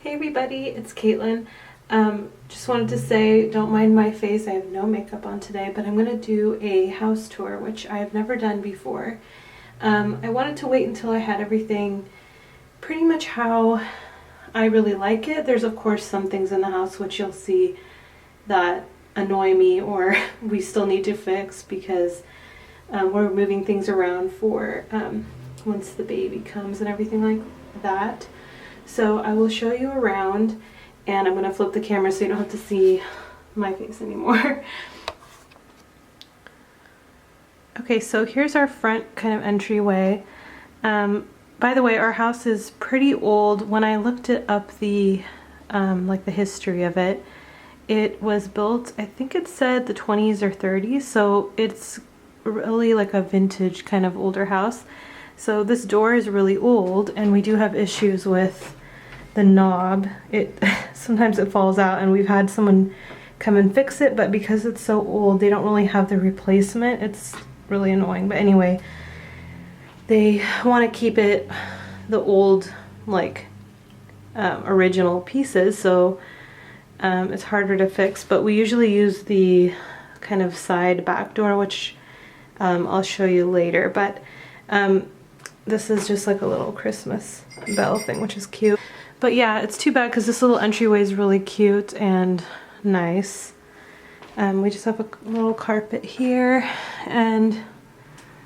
Hey everybody, it's Caitlin. Just wanted to say, don't mind my face, I have no makeup on today, but I'm going to do a house tour, which I have never done before. I wanted to wait until I had everything pretty much how I really like it. There's of course some things in the house which you'll see that annoy me or we still need to fix because we're moving things around for once the baby comes and everything like that. So I will show you around, and I'm going to flip the camera so you don't have to see my face anymore. Okay, so here's our front kind of entryway. By the way, our house is pretty old. When I looked it up, the like the history of it, it was built, I think it said the 20s or 30s, so it's really like a vintage kind of older house. So this door is really old, and we do have issues with the knob. Sometimes it falls out, and we've had someone come and fix it, but because it's so old, they don't really have the replacement. It's really annoying. But anyway, they want to keep it the old, like, original pieces, so it's harder to fix. But we usually use the kind of side back door, which I'll show you later. But this is just like a little Christmas bell thing, which is cute. But yeah, it's too bad because this little entryway is really cute and nice. We just have a little carpet here and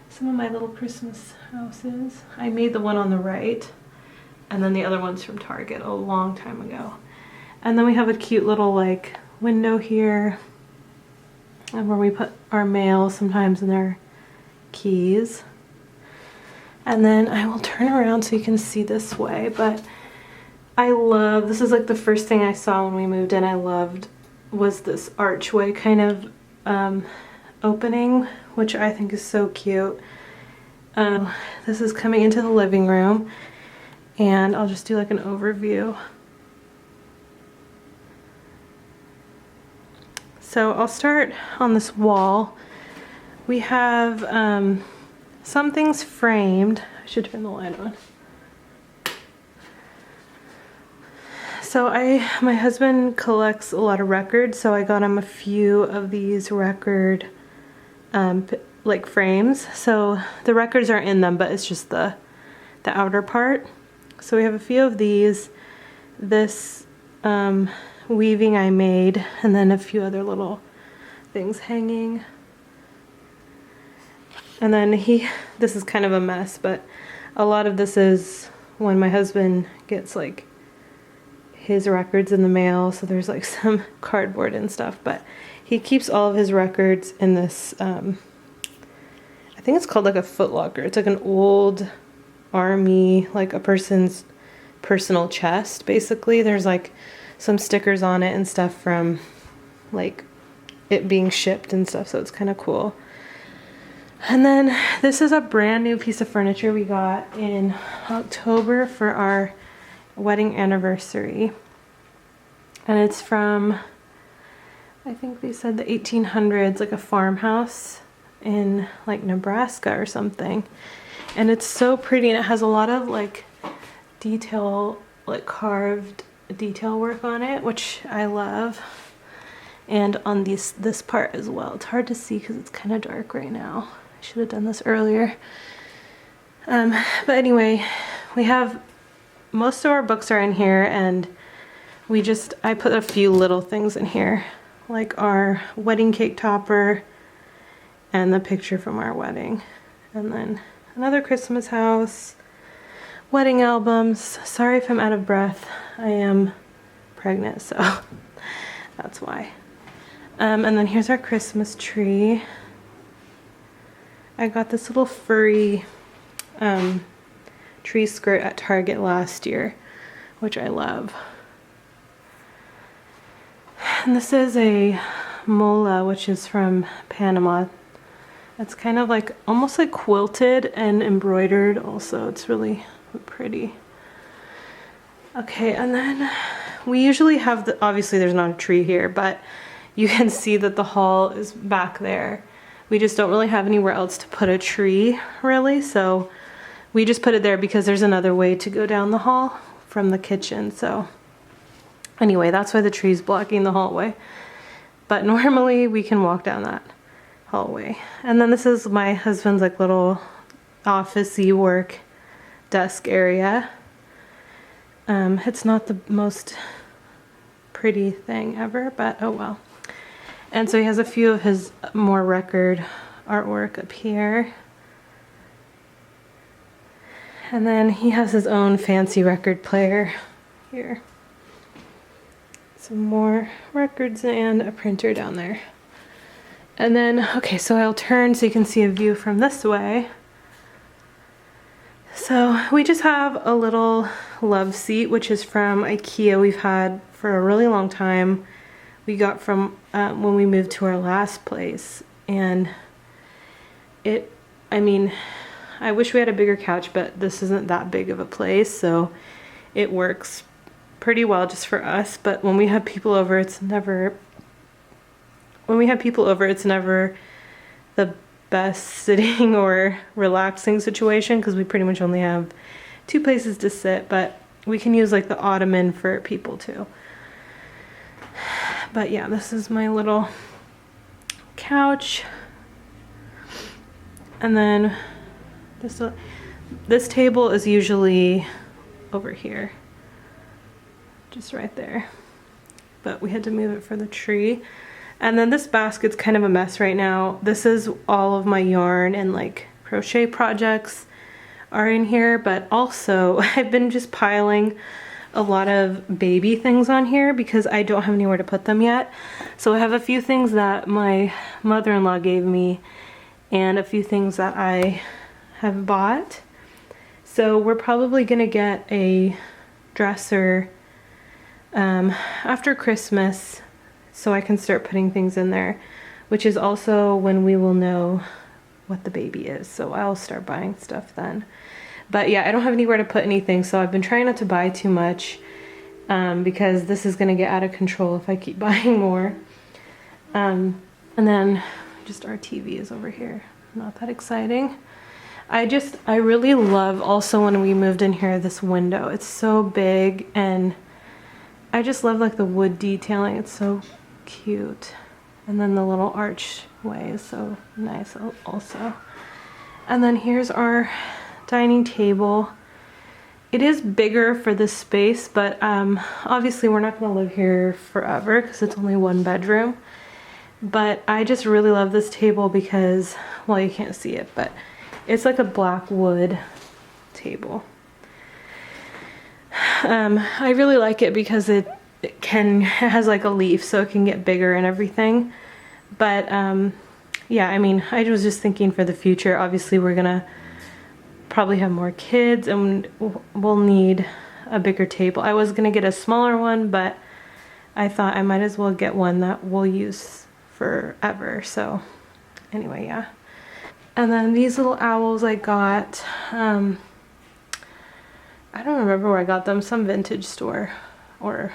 some of my little Christmas houses. I made the one on the right, and then the other one's from Target a long time ago. And then we have a cute little like window here and where we put our mail sometimes and our keys. And then I will turn around so you can see this way, but I love, this is like the first thing I saw when we moved in, I loved, was this archway kind of opening, which I think is so cute. This is coming into the living room, and I'll just do like an overview. So I'll start on this wall. We have some things framed. I should turn the light on. So my husband collects a lot of records, so I got him a few of these record like frames. So the records are in them, but it's just the outer part. So we have a few of these. This weaving I made, and then a few other little things hanging. And then this is kind of a mess, but a lot of this is when my husband gets like his records in the mail, so there's like some cardboard and stuff, but he keeps all of his records in this I think it's called like a foot locker. It's like an old army, like a person's personal chest basically. There's like some stickers on it and stuff from like it being shipped and stuff, so it's kind of cool. And then this is a brand new piece of furniture we got in October for our wedding anniversary, and it's from, I think they said the 1800s, like a farmhouse in like Nebraska or something, and it's so pretty, and it has a lot of like detail, like carved detail work on it, which I love, and on this part as well. It's hard to see because it's kind of dark right now. I should have done this earlier. But anyway, we have most of our books are in here, and I put a few little things in here, like our wedding cake topper and the picture from our wedding, and then another Christmas house, wedding albums. Sorry if I'm out of breath. I am pregnant, so that's why. And then here's our Christmas tree. I got this little furry tree skirt at Target last year, which I love. And this is a mola, which is from Panama. It's kind of like almost like quilted and embroidered also. It's really pretty. Okay, and then we usually have obviously there's not a tree here, but you can see that the hall is back there. We just don't really have anywhere else to put a tree, really, so we just put it there because there's another way to go down the hall from the kitchen, so Anyway, that's why the tree's blocking the hallway. But normally we can walk down that hallway. And then this is my husband's like little office-y work desk area. It's not the most pretty thing ever, but oh well. And so he has a few of his more record artwork up here. And then he has his own fancy record player here. Some more records and a printer down there. And then, okay, so I'll turn so you can see a view from this way. So we just have a little love seat, which is from IKEA. We've had for a really long time. We got from when we moved to our last place. And I mean, I wish we had a bigger couch, but this isn't that big of a place, so it works pretty well just for us. But when we have people over, it's never the best sitting or relaxing situation, because we pretty much only have 2 places to sit, but we can use like the ottoman for people too. But yeah, this is my little couch. And then this table is usually over here, just right there, but we had to move it for the tree. And then this basket's kind of a mess right now. This is all of my yarn and like crochet projects are in here, but also I've been just piling a lot of baby things on here because I don't have anywhere to put them yet. So I have a few things that my mother-in-law gave me and a few things that I have bought. So we're probably gonna get a dresser after Christmas so I can start putting things in there, which is also when we will know what the baby is. So I'll start buying stuff then. But yeah, I don't have anywhere to put anything, so I've been trying not to buy too much because this is gonna get out of control if I keep buying more. And then just our TV is over here. Not that exciting. I really love also when we moved in here, this window. It's so big and I just love like the wood detailing. It's so cute. And then the little archway is so nice also. And then here's our dining table. It is bigger for this space, but obviously we're not gonna live here forever because it's only 1 bedroom. But I just really love this table because, well, you can't see it, but it's like a black wood table. I really like it because it has like a leaf, so it can get bigger and everything. But yeah, I mean, I was just thinking for the future, obviously we're gonna probably have more kids and we'll need a bigger table. I was gonna get a smaller one, but I thought I might as well get one that we'll use forever. So anyway, yeah. And then these little owls I got, I don't remember where I got them, some vintage store or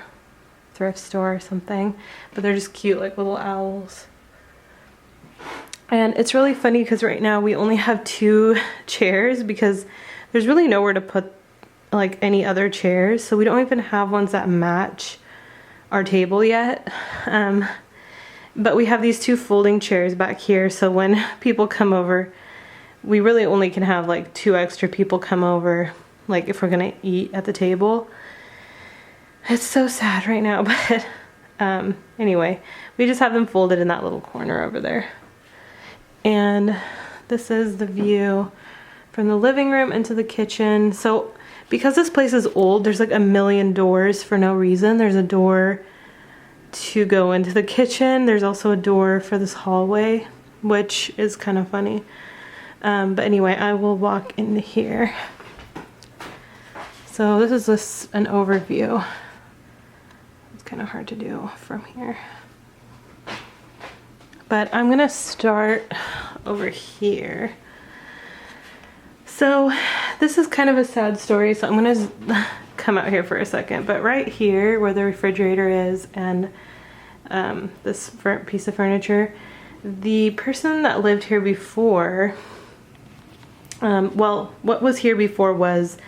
thrift store or something, but they're just cute, like little owls. And it's really funny because right now we only have 2 chairs because there's really nowhere to put like any other chairs, so we don't even have ones that match our table yet. But we have these 2 folding chairs back here, so when people come over, we really only can have like 2 extra people come over, like if we're gonna eat at the table. It's so sad right now, but anyway, we just have them folded in that little corner over there. And this is the view from the living room into the kitchen. So because this place is old, there's like a million doors for no reason. There's a door to go into the kitchen. There's also a door for this hallway, which is kind of funny. But anyway, I will walk into here. So this is just an overview. It's kind of hard to do from here. But I'm gonna start over here. So this is kind of a sad story, so I'm gonna come out here for a second. But right here where the refrigerator is and this piece of furniture, the person that lived here before, well, what was here before was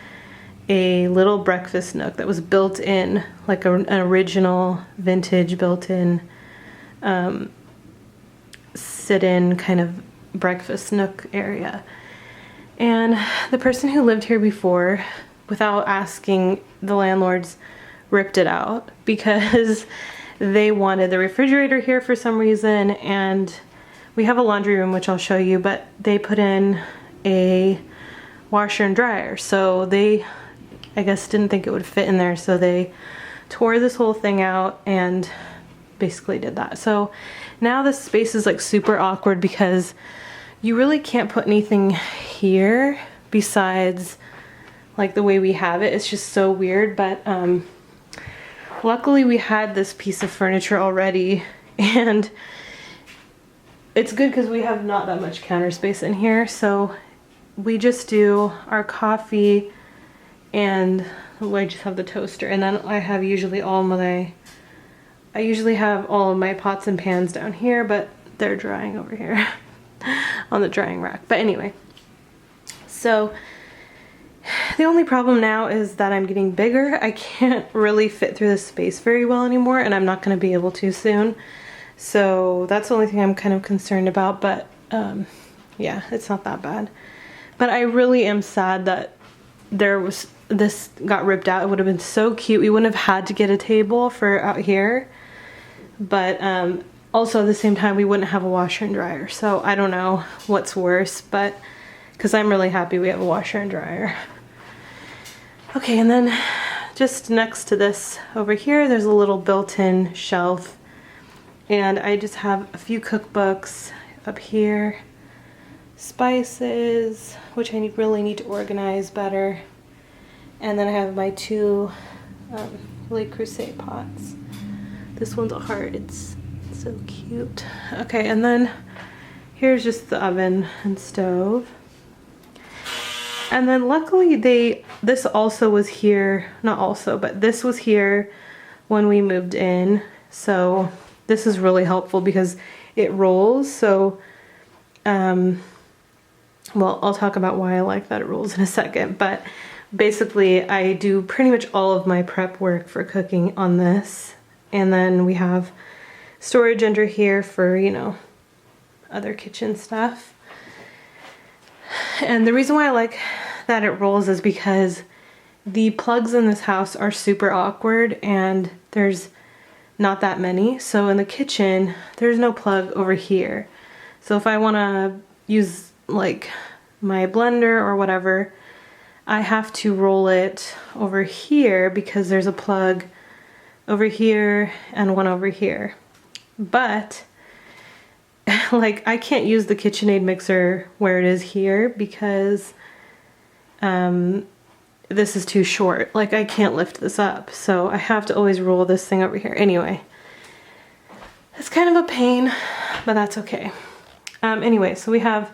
a little breakfast nook that was built in, like an original vintage built-in sit-in kind of breakfast nook area. And the person who lived here before, without asking the landlords, ripped it out because they wanted the refrigerator here for some reason, and we have a laundry room, which I'll show you, but they put in a washer and dryer. So they, I guess, didn't think it would fit in there, so they tore this whole thing out and basically did that. So now this space is like super awkward because you really can't put anything here besides like the way we have it. It's just so weird, but luckily we had this piece of furniture already, and it's good because we have not that much counter space in here. So we just do our coffee, and I just have the toaster, and then I have usually I usually have all of my pots and pans down here, but they're drying over here on the drying rack. But anyway, so the only problem now is that I'm getting bigger. I can't really fit through this space very well anymore, and I'm not going to be able to soon. So that's the only thing I'm kind of concerned about, but yeah, it's not that bad. But I really am sad that this got ripped out. It would have been so cute. We wouldn't have had to get a table for out here, but also at the same time we wouldn't have a washer and dryer. So I don't know what's worse, but because I'm really happy we have a washer and dryer. Okay, and then just next to this over here, there's a little built-in shelf, and I just have a few cookbooks up here, spices, which I really need to organize better, and then I have my two Le Creuset pots. This one's a heart. It's so cute. Okay, and then here's just the oven and stove. And then luckily this also was here, not also, but this was here when we moved in. So this is really helpful because it rolls. So, well, I'll talk about why I like that it rolls in a second, but basically I do pretty much all of my prep work for cooking on this. And then we have storage under here for, you know, other kitchen stuff. And the reason why I like that it rolls is because the plugs in this house are super awkward and there's not that many. So in the kitchen, there's no plug over here. So if I want to use like my blender or whatever, I have to roll it over here because there's a plug over here and one over here. But like I can't use the KitchenAid mixer where it is here because this is too short. Like I can't lift this up, so I have to always roll this thing over here. Anyway, it's kind of a pain, but that's okay. Anyway, so we have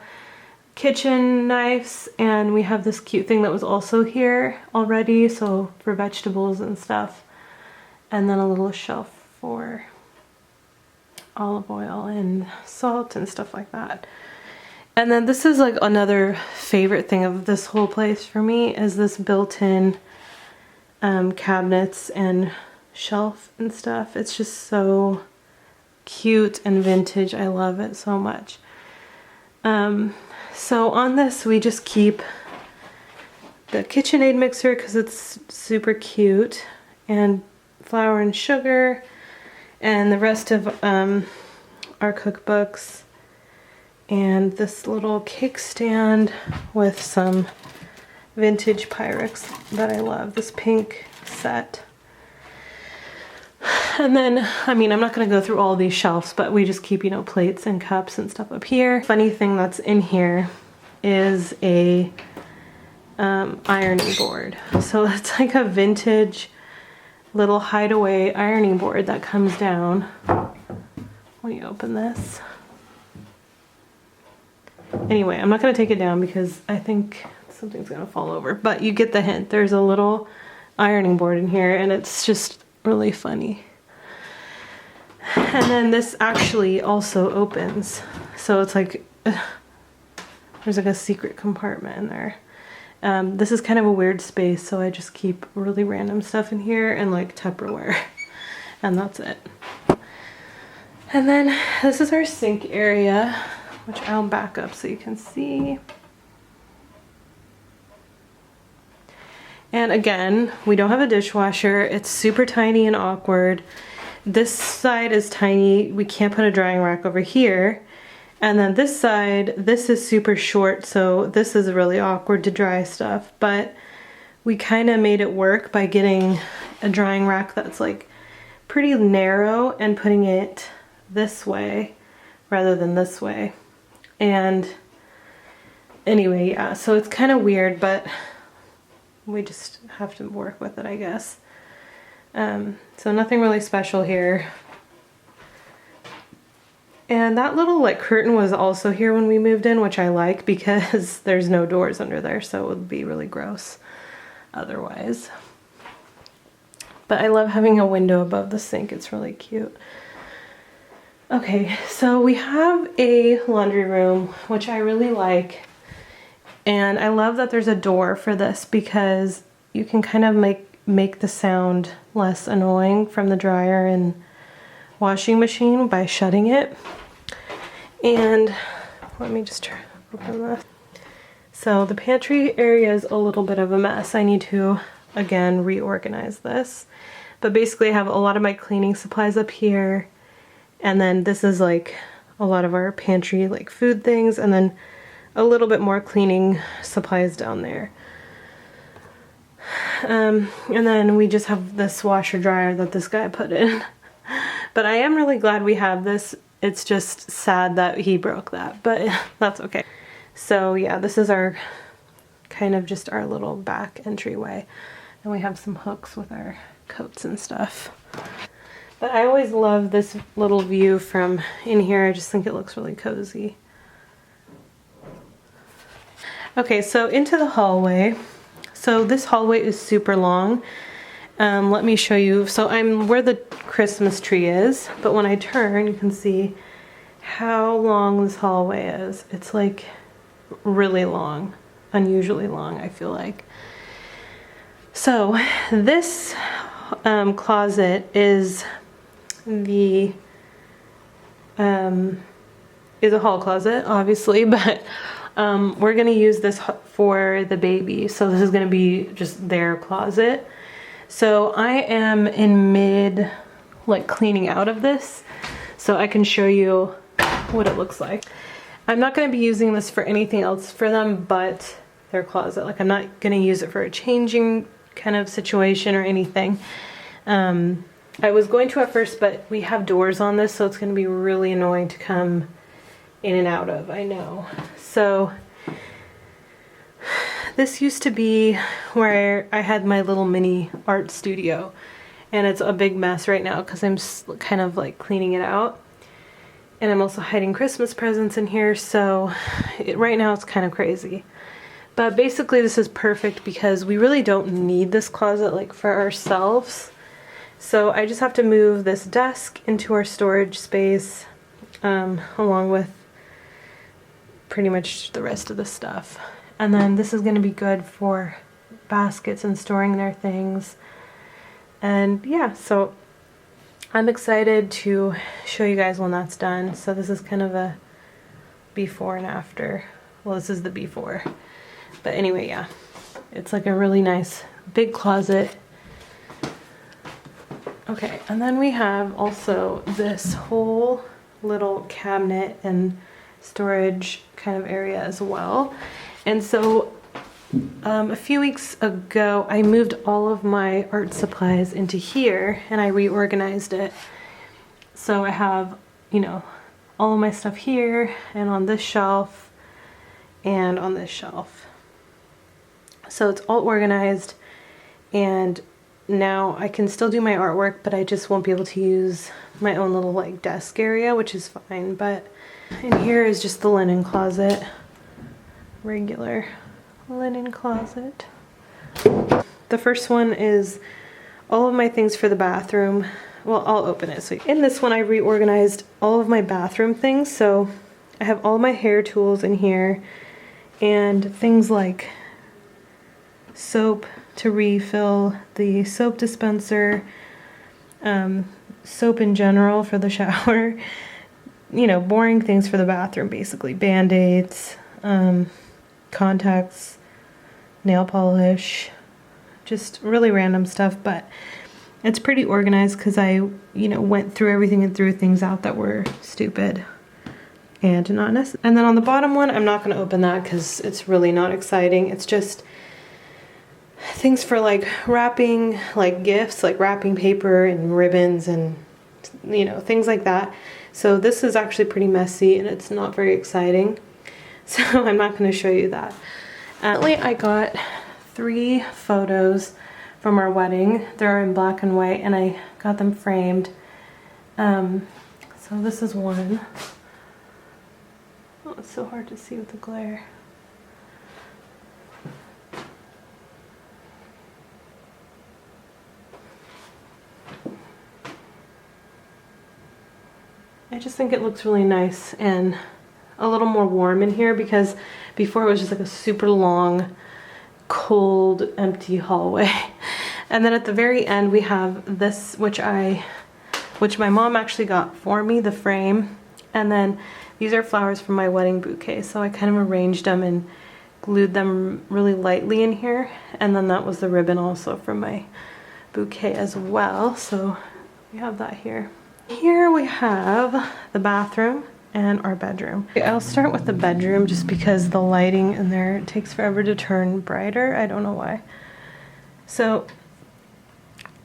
kitchen knives, and we have this cute thing that was also here already, so for vegetables and stuff, and then a little shelf for olive oil and salt and stuff like that. And then this is like another favorite thing of this whole place for me is this built-in cabinets and shelf and stuff. It's just so cute and vintage. I love it so much. So on this we just keep the KitchenAid mixer because it's super cute, and flour and sugar, and the rest of our cookbooks, and this little cake stand with some vintage Pyrex that I love, this pink set. And then, I mean, I'm not going to go through all these shelves, but we just keep, you know, plates and cups and stuff up here. Funny thing that's in here is a ironing board. So it's like a vintage little hideaway ironing board that comes down. When you open this. Anyway, I'm not going to take it down because I think something's going to fall over, but you get the hint. There's a little ironing board in here, and it's just really funny. And then this actually also opens, so it's like there's like a secret compartment in there. This is kind of a weird space, so I just keep really random stuff in here and like Tupperware, and that's it. And then this is our sink area, which I'll back up so you can see. And again, we don't have a dishwasher. It's super tiny and awkward. This side is tiny. We can't put a drying rack over here. And then this side, this is super short, so this is really awkward to dry stuff. But we kind of made it work by getting a drying rack that's like pretty narrow and putting it this way rather than this way. And anyway, yeah, so it's kind of weird, but we just have to work with it, I guess. So nothing really special here. And that little like curtain was also here when we moved in, which I like because there's no doors under there, so it would be really gross otherwise. But I love having a window above the sink. It's really cute. Okay, so we have a laundry room, which I really like. And I love that there's a door for this because you can kind of make the sound less annoying from the dryer and washing machine by shutting it. And let me just open this. So the pantry area is a little bit of a mess. I need to, again, reorganize this. But basically I have a lot of my cleaning supplies up here. And then this is like a lot of our pantry like food things, and then a little bit more cleaning supplies down there. And then we just have this washer dryer that this guy put in. But I am really glad we have this. It's just sad that he broke that, but that's okay. So yeah, this is our kind of just our little back entryway. And we have some hooks with our coats and stuff. But I always love this little view from in here. I just think it looks really cozy. Okay, so into the hallway. So this hallway is super long. Let me show you. So I'm where the Christmas tree is, but when I turn, you can see how long this hallway is. It's like really long, unusually long, I feel like. So this closet is a hall closet, obviously, but we're gonna use this for the baby. So this is gonna be just their closet. So I am in mid like cleaning out of this, so I can show you what it looks like. I'm not going to be using this for anything else for them but their closet. Like I'm not going to use it for a changing kind of situation or anything. I was going to at first, but we have doors on this, so it's going to be really annoying to come in and out of, I know. So this used to be where I had my little mini art studio, and it's a big mess right now because I'm kind of like cleaning it out. And I'm also hiding Christmas presents in here, so right now it's kind of crazy. But basically this is perfect because we really don't need this closet like for ourselves. So I just have to move this desk into our storage space along with pretty much the rest of the stuff. And then this is going to be good for baskets and storing their things. And yeah, so I'm excited to show you guys when that's done. So this is kind of a before and after. Well, this is the before. But anyway, yeah, it's like a really nice big closet. Okay, and then we have also this whole little cabinet and storage kind of area as well. And so a few weeks ago, I moved all of my art supplies into here and I reorganized it. So I have, you know, all of my stuff here and on this shelf and on this shelf. So it's all organized, and now I can still do my artwork, but I just won't be able to use my own little like desk area, which is fine. But in here is just the linen closet, regular linen closet. The first one is all of my things for the bathroom. Well, I'll open it. So in this one I reorganized all of my bathroom things. So I have all my hair tools in here and things like soap to refill the soap dispenser, soap in general for the shower, you know, boring things for the bathroom basically, band-aids, contacts, nail polish, just really random stuff, but it's pretty organized because I, you know, went through everything and threw things out that were stupid and not necessary. And then on the bottom one, I'm not going to open that because it's really not exciting. It's just things for like wrapping, like gifts, like wrapping paper and ribbons and, you know, things like that. So this is actually pretty messy and it's not very exciting. So I'm not going to show you that. I got 3 photos from our wedding. They're in black and white and I got them framed. So this is one. Oh, it's so hard to see with the glare. I just think it looks really nice and a little more warm in here because before it was just like a super long, cold, empty hallway. And then at the very end we have this, which my mom actually got for me, the frame. And then these are flowers from my wedding bouquet. So I kind of arranged them and glued them really lightly in here. And then that was the ribbon also from my bouquet as well. So we have that here. Here we have the bathroom and our bedroom. I'll start with the bedroom just because the lighting in there takes forever to turn brighter. I don't know why. So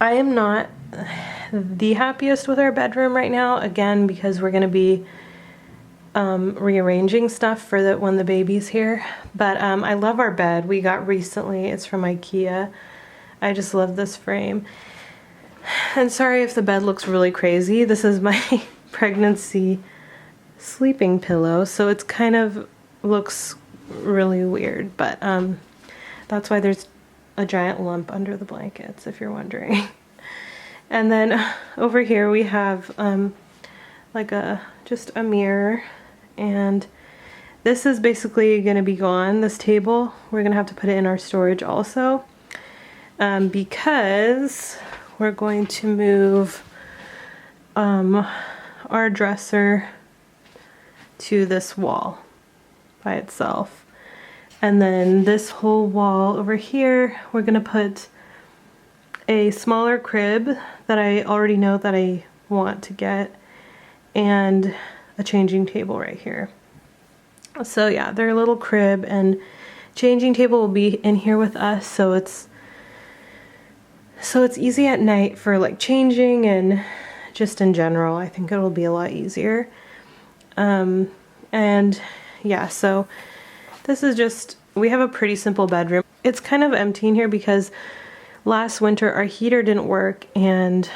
I am not the happiest with our bedroom right now, again, because we're going to be rearranging stuff for when the baby's here. But I love our bed we got recently. It's from IKEA. I just love this frame. And sorry if the bed looks really crazy. This is my pregnancy sleeping pillow, so it's kind of looks really weird, but that's why there's a giant lump under the blankets, if you're wondering. And then over here we have like just a mirror, and this is basically going to be gone. This table, we're going to have to put it in our storage also, because we're going to move our dresser to this wall by itself. And then this whole wall over here, we're gonna put a smaller crib that I already know that I want to get, and a changing table right here. So yeah, their little crib and changing table will be in here with us, so it's easy at night for like changing and just in general. I think it'll be a lot easier. And yeah, so this is just, we have a pretty simple bedroom. It's kind of empty in here because last winter our heater didn't work, and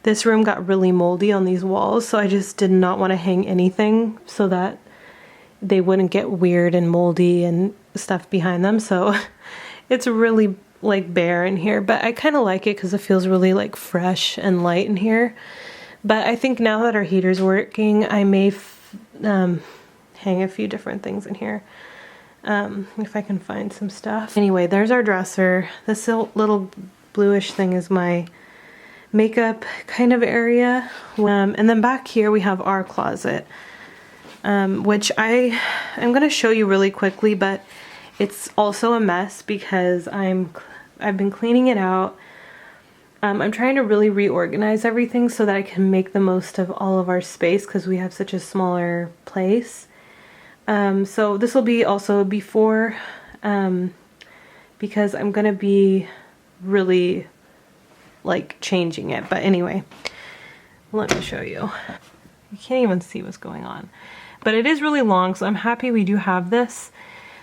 this room got really moldy on these walls, so I just did not want to hang anything so that they wouldn't get weird and moldy and stuff behind them. So it's really like bare in here, but I kind of like it because it feels really like fresh and light in here. But I think now that our heater's working, I may hang a few different things in here, if I can find some stuff. Anyway, there's our dresser. This little bluish thing is my makeup kind of area. And then back here we have our closet, which I'm going to show you really quickly, but it's also a mess because I've been cleaning it out. I'm trying to really reorganize everything so that I can make the most of all of our space because we have such a smaller place. So this will be also before, because I'm gonna be really like changing it. But anyway, let me show you. You can't even see what's going on, but it is really long, so I'm happy we do have this.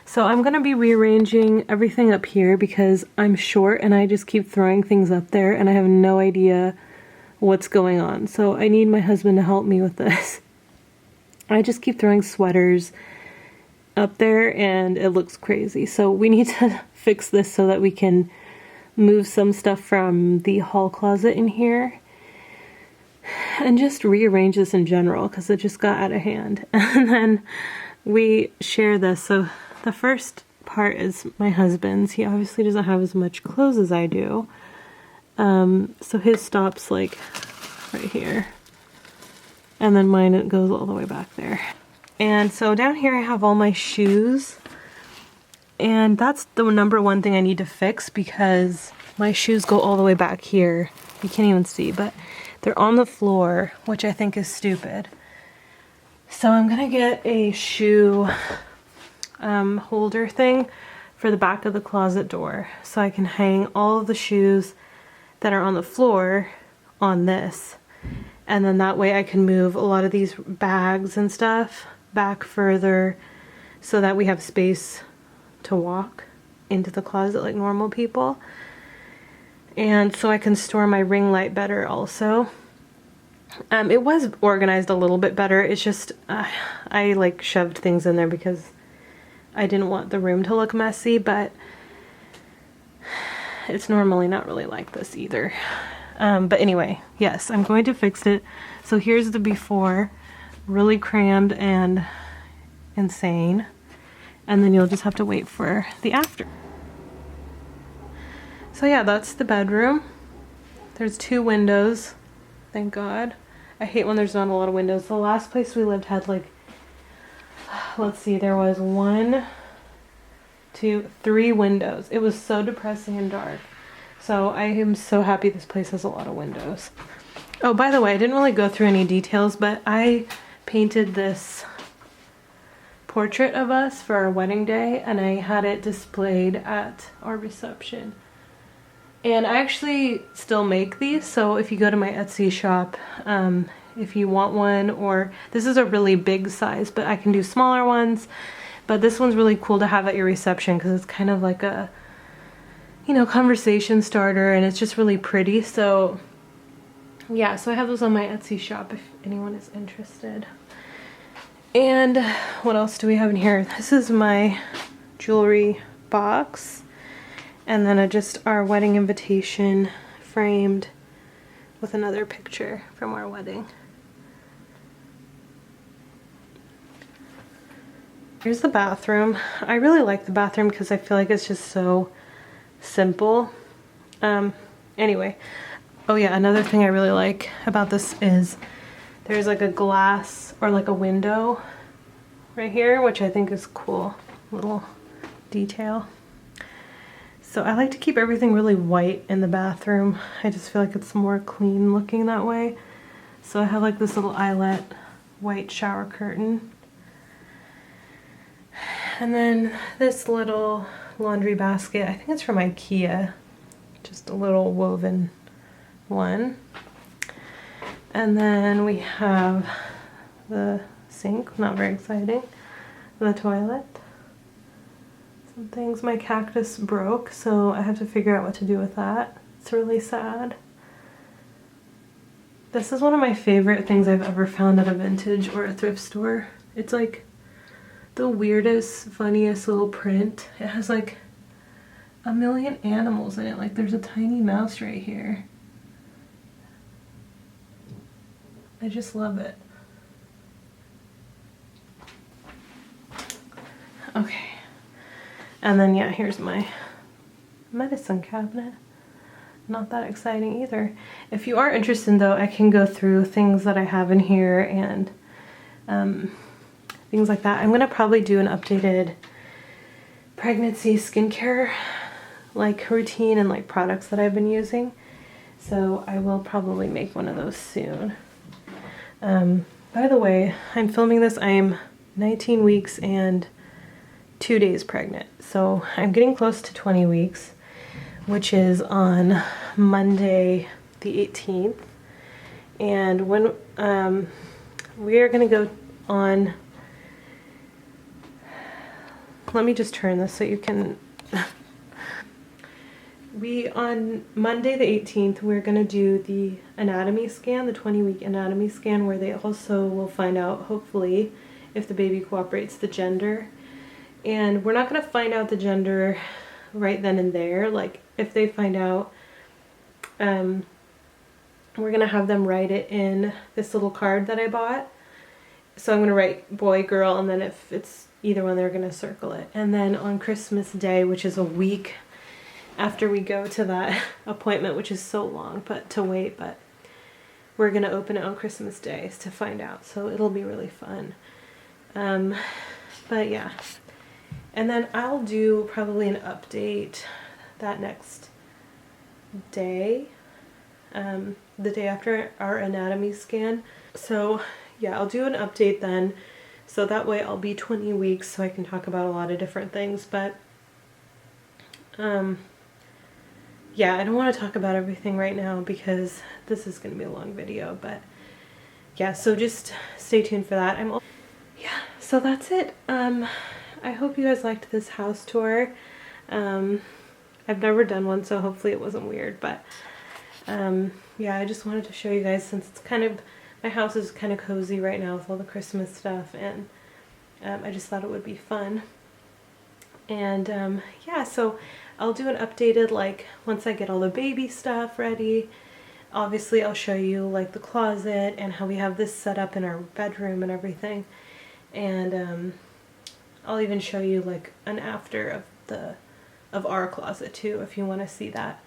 So I'm gonna be rearranging everything up here because I'm short and I just keep throwing things up there and I have no idea what's going on. So I need my husband to help me with this. I just keep throwing sweaters up there and it looks crazy. So we need to fix this so that we can move some stuff from the hall closet in here and just rearrange this in general because it just got out of hand. And then we share this. So the first part is my husband's. He obviously doesn't have as much clothes as I do. So his stops like right here. And then mine, it goes all the way back there. And so down here I have all my shoes. And that's the number one thing I need to fix because my shoes go all the way back here. You can't even see, but they're on the floor, which I think is stupid. So I'm gonna get a shoe holder thing for the back of the closet door so I can hang all of the shoes that are on the floor on this. And then that way I can move a lot of these bags and stuff back further so that we have space to walk into the closet like normal people. And so I can store my ring light better also. It was organized a little bit better. It's just I like shoved things in there because I didn't want the room to look messy, but it's normally not really like this either. But anyway, yes, I'm going to fix it. So here's the before, really crammed and insane. And then you'll just have to wait for the after. So yeah, that's the bedroom. There's 2 windows, thank God. I hate when there's not a lot of windows. The last place we lived had like, let's see, there was 1, 2, 3 windows. It was so depressing and dark. So I am so happy this place has a lot of windows. Oh, by the way, I didn't really go through any details, but I painted this portrait of us for our wedding day and I had it displayed at our reception. And I actually still make these, so if you go to my Etsy shop, if you want one, or this is a really big size, but I can do smaller ones. But this one's really cool to have at your reception because it's kind of like a, you know, conversation starter and it's just really pretty. So yeah, so I have those on my Etsy shop if anyone is interested. And what else do we have in here? This is my jewelry box. And then just our wedding invitation framed with another picture from our wedding. Here's the bathroom. I really like the bathroom because I feel like it's just so simple. Anyway, oh yeah, another thing I really like about this is there's like a glass or like a window right here, which I think is cool, little detail. So I like to keep everything really white in the bathroom. I just feel like it's more clean looking that way. So I have like this little eyelet white shower curtain. And then this little laundry basket, I think it's from IKEA, just a little woven one. And then we have the sink, not very exciting, the toilet. Some things, my cactus broke, so I have to figure out what to do with that. It's really sad. This is one of my favorite things I've ever found at a vintage or a thrift store. It's like the weirdest, funniest little print. It has like a million animals in it. Like there's a tiny mouse right here. I just love it. Okay. And then yeah, here's my medicine cabinet. Not that exciting either. If you are interested though, I can go through things that I have in here and things like that. I'm gonna probably do an updated pregnancy skincare like routine and like products that I've been using. So I will probably make one of those soon. By the way, I'm filming this, I'm 19 weeks and 2 days pregnant. So I'm getting close to 20 weeks, which is on Monday the 18th. And when we are gonna go on, let me just turn this so you can, on Monday the 18th, we're gonna do the anatomy scan, the 20-week anatomy scan, where they also will find out, hopefully, if the baby cooperates, the gender. And we're not gonna find out the gender right then and there. Like if they find out, we're gonna have them write it in this little card that I bought. So I'm gonna write boy, girl, and then if it's either one, they're gonna circle it. And then on Christmas Day, which is a week after we go to that appointment, which is so long, but to wait, but we're gonna open it on Christmas Day to find out. So it'll be really fun. But yeah. And then I'll do probably an update that next day, the day after our anatomy scan. So yeah, I'll do an update then. So that way I'll be 20 weeks so I can talk about a lot of different things. But yeah, I don't want to talk about everything right now because this is going to be a long video. But yeah, so just stay tuned for that. Yeah, so that's it. I hope you guys liked this house tour. I've never done one, so hopefully it wasn't weird, but yeah, I just wanted to show you guys since it's kind of, my house is kind of cozy right now with all the Christmas stuff, and I just thought it would be fun. And yeah, so I'll do an updated, like, once I get all the baby stuff ready. Obviously I'll show you like the closet and how we have this set up in our bedroom and everything. And I'll even show you like an after of our closet too, if you want to see that.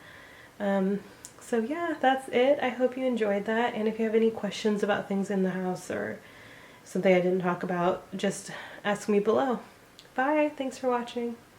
So yeah, that's it. I hope you enjoyed that, and if you have any questions about things in the house or something I didn't talk about, just ask me below. Bye, thanks for watching.